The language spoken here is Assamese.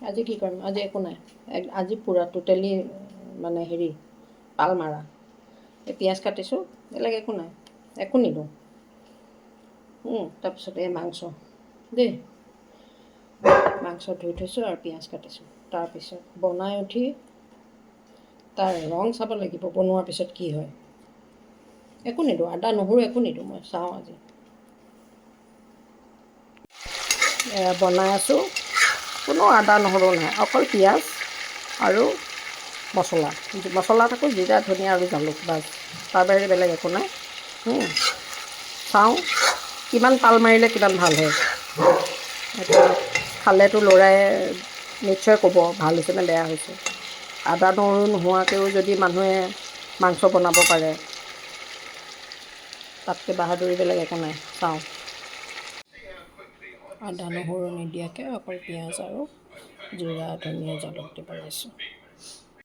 আজি কি কৰিম? আজি একো নাই। আজি পূৰা টোটেলি মানে হেৰি পাল মাৰা। এই পিঁয়াজ কাটিছোঁ, বেলেগ একো নাই, একো নিদিওঁ। তাৰপিছত এই মাংস দেই, মাংস ধুই থৈছোঁ আৰু পিঁয়াজ কাটিছোঁ। তাৰপিছত বনাই উঠি তাৰ ৰং চাব লাগিব বনোৱাৰ পিছত কি হয়। একো নিদিওঁ, আদা নহৰু একো নিদিওঁ, মই চাওঁ আজি। বনাই আছোঁ, কোনো আদা নহৰু নাই, অকল পিঁয়াজ আৰু মছলা। মছলা থাকোঁ জিৰা ধনিয়া আৰু জালুক, বাছ। তাৰ বাহিৰে বেলেগ একো নাই। চাওঁ কিমান পাল মাৰিলে কিমান ভাল হয়। সেইটো খালেতো ল'ৰাই নিশ্চয় ক'ব ভাল হৈছে নে বেয়া হৈছে। আদা নহৰু নোহোৱাকৈও যদি মানুহে মাংস বনাব পাৰে, তাতকৈ বাহাদুৰি বেলেগ একো নাই। চাওঁ, আদা নহৰু নিদিয়াকৈ অকল পিঁয়াজ আৰু জিৰা ধনিয়া জালুক দি বনাইছোঁ।